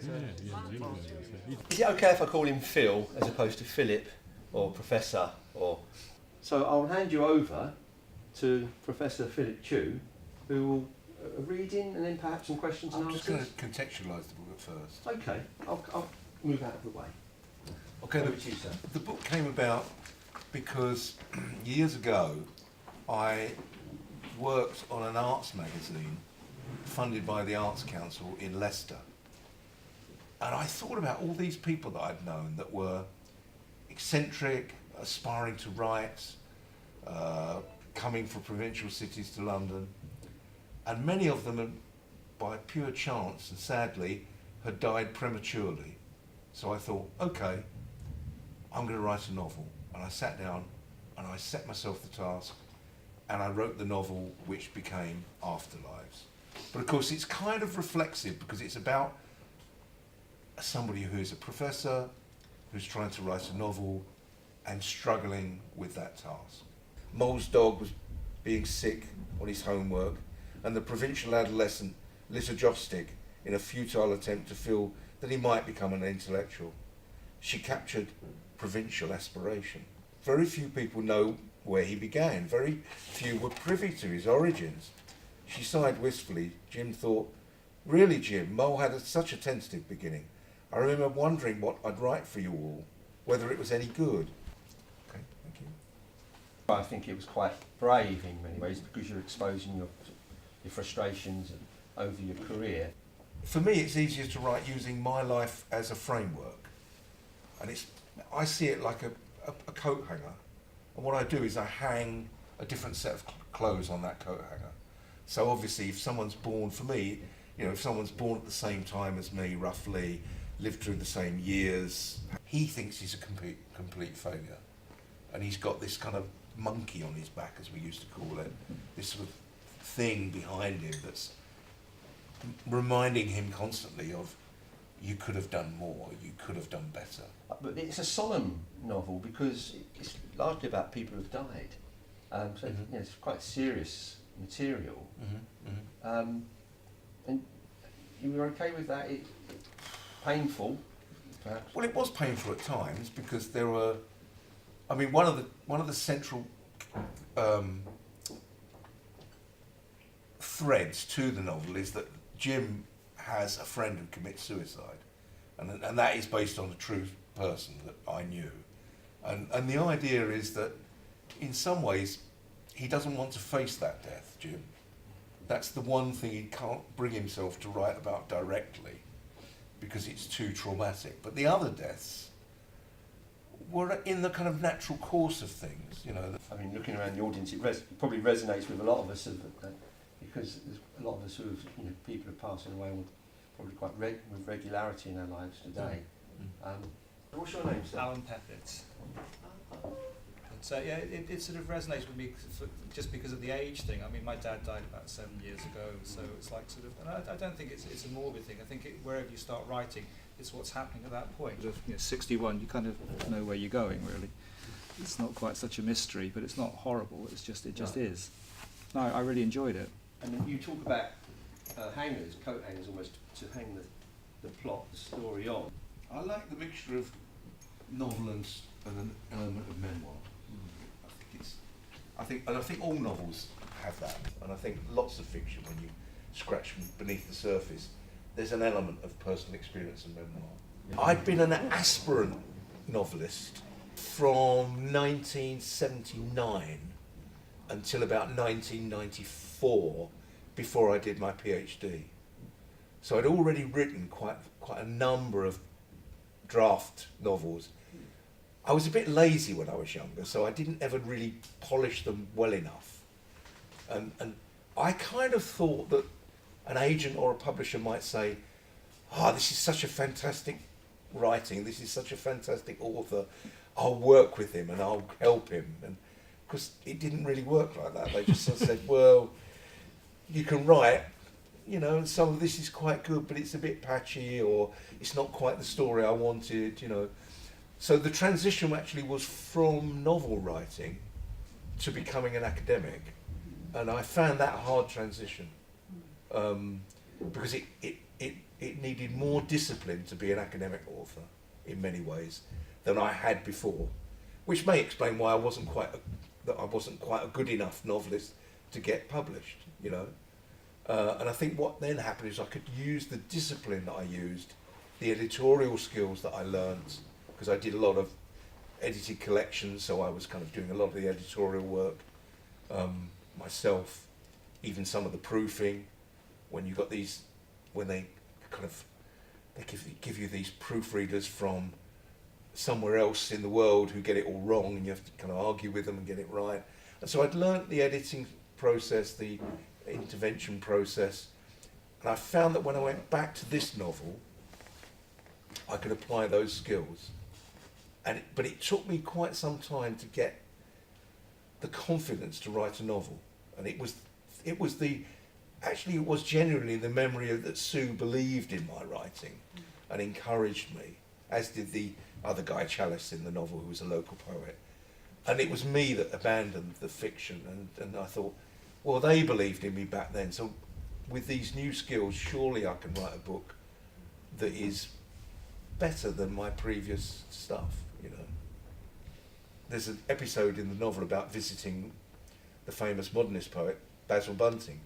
Is it okay if I call him Phil as opposed to Philip or Professor? Or so I'll hand you over to Professor Philip Tew, who will read in and then perhaps some questions and answers. I'm just going to contextualise the book at first. Okay, I'll move out of the way. Okay, the book came about because years ago I worked on an arts magazine funded by the Arts Council in Leicester. And I thought about all these people that I'd known that were eccentric, aspiring to write, coming from provincial cities to London. And many of them, by pure chance and sadly, had died prematurely. So I thought, okay, I'm going to write a novel. And I sat down and I set myself the task and I wrote the novel which became Afterlives. But of course it's kind of reflexive because it's about somebody who is a professor, who's trying to write a novel and struggling with that task. Mole's dog was being sick on his homework and the provincial adolescent lit a joss stick in a futile attempt to feel that he might become an intellectual. She captured provincial aspiration. Very few people know where he began. Very few were privy to his origins. She sighed wistfully. Jim thought, really, Jim, Mole had such a tentative beginning. I remember wondering what I'd write for you all, whether it was any good. Okay, thank you. I think it was quite brave in many ways because you're exposing your frustrations over your career. For me, it's easier to write using my life as a framework. And I see it like a coat hanger. And what I do is I hang a different set of clothes on that coat hanger. So obviously if someone's born, for me, if someone's born at the same time as me, roughly, lived through the same years, he thinks he's a complete failure. And he's got this kind of monkey on his back, as we used to call it, this sort of thing behind him that's reminding him constantly of, you could have done more, you could have done better. But it's a solemn novel because it's largely about people who've died. So it's quite serious material. And you were okay with that? Painful, perhaps? Well, it was painful at times because there were, one of the central threads to the novel is that Jim has a friend who commits suicide, and that is based on a true person that I knew, and the idea is that in some ways he doesn't want to face that death, Jim. That's the one thing he can't bring himself to write about directly because it's too traumatic. But the other deaths were in the kind of natural course of things, Looking around the audience, it probably resonates with a lot of us because there's a lot of us who have, people are passing away probably quite with regularity in our lives today. What's your name, sir? Alan Peppett. So yeah, it sort of resonates with me just because of the age thing. My dad died about 7 years ago, so it's like sort of, and I don't think it's a morbid thing. I think wherever you start writing, it's what's happening at that point. 61, you kind of know where you're going, really. It's not quite such a mystery, but it's not horrible. It just is. No, I really enjoyed it. And you talk about hangers, coat hangers, almost to hang the plot, the story on. I like the mixture of novel and an element of memoir. I think all novels have that, and I think lots of fiction, when you scratch beneath the surface, there's an element of personal experience and memoir. I'd been an aspirant novelist from 1979 until about 1994, before I did my PhD. So I'd already written quite a number of draft novels. I was a bit lazy when I was younger, so I didn't ever really polish them well enough. And I kind of thought that an agent or a publisher might say, this is such a fantastic writing, this is such a fantastic author, I'll work with him and I'll help him. And because it didn't really work like that. They just sort of said, well, you can write, some of this is quite good, but it's a bit patchy, or it's not quite the story I wanted, So the transition actually was from novel writing to becoming an academic, and I found that a hard transition because it it needed more discipline to be an academic author in many ways than I had before, which may explain why I wasn't quite a good enough novelist to get published, you know. And I think what then happened is I could use the discipline that I used, the editorial skills that I learnt, because I did a lot of edited collections, so I was kind of doing a lot of the editorial work myself, even some of the proofing. When you got these, when they give you these proofreaders from somewhere else in the world who get it all wrong, and you have to kind of argue with them and get it right. And so I'd learnt the editing process, the intervention process, and I found that when I went back to this novel, I could apply those skills. But it took me quite some time to get the confidence to write a novel, and it was genuinely the memory that Sue believed in my writing and encouraged me, as did the other guy, Chalice, in the novel, who was a local poet. And it was me that abandoned the fiction, and I thought, well, they believed in me back then, so with these new skills, surely I can write a book that is better than my previous stuff, you know. There's an episode in the novel about visiting the famous modernist poet, Basil Bunting.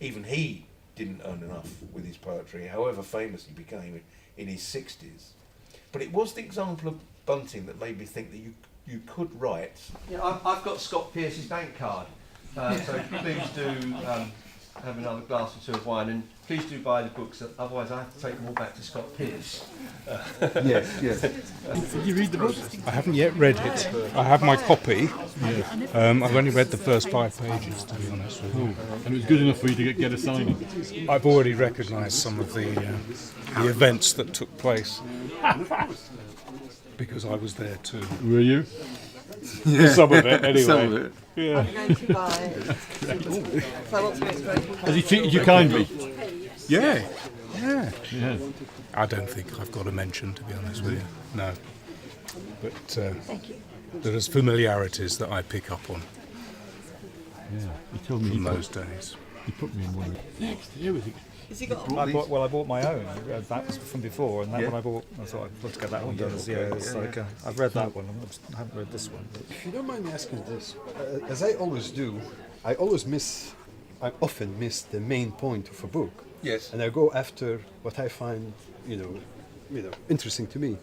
Even he didn't earn enough with his poetry, however famous he became in his 60s. But it was the example of Bunting that made me think that you could write. Yeah, I've got Scott Pearce's bank card, so please do have another glass or two of wine, and please do buy the books, otherwise I have to take them all back to Scott Pearce. Yes. Did you read the book? I haven't yet read it. I have my copy. Yeah. I've only read the first 5 pages, to be honest with you. And it was good enough for you to get a signing? I've already recognised some of the events that took place because I was there too. Were you? Yeah. Some of it, anyway. Some of it. Yeah. I'm going to buy it. So I want to make it very Has he treated you kindly? Yeah. Yeah. I don't think I've got a mention, to be honest with you. No. But there's familiarities that I pick up on Yeah. He told me from those days. he put me in one. Next, here was it? Has he got I bought my own. That was from before, and that one I bought. I thought I'd love to get that one done. I've read that one. I haven't read this one. If you don't mind me asking this, as I always do, I often miss the main point of a book. Yes. And I go after what I find, interesting to me.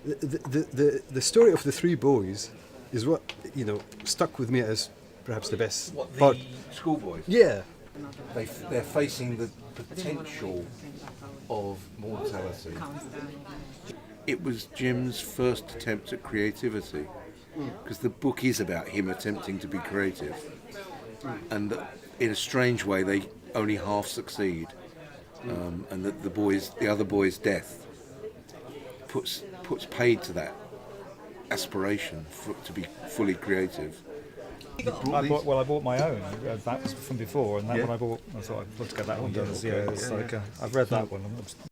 The story of the 3 boys is what stuck with me as perhaps the best part. Schoolboys? Yeah. They're facing the potential of mortality. It was Jim's first attempt at creativity, because the book is about him attempting to be creative, and that in a strange way they only half succeed, and that the other boy's death puts paid to that aspiration to be fully creative. I bought my own. That was from before, and that one I bought. I thought I'd love to get that one done. I've read that one.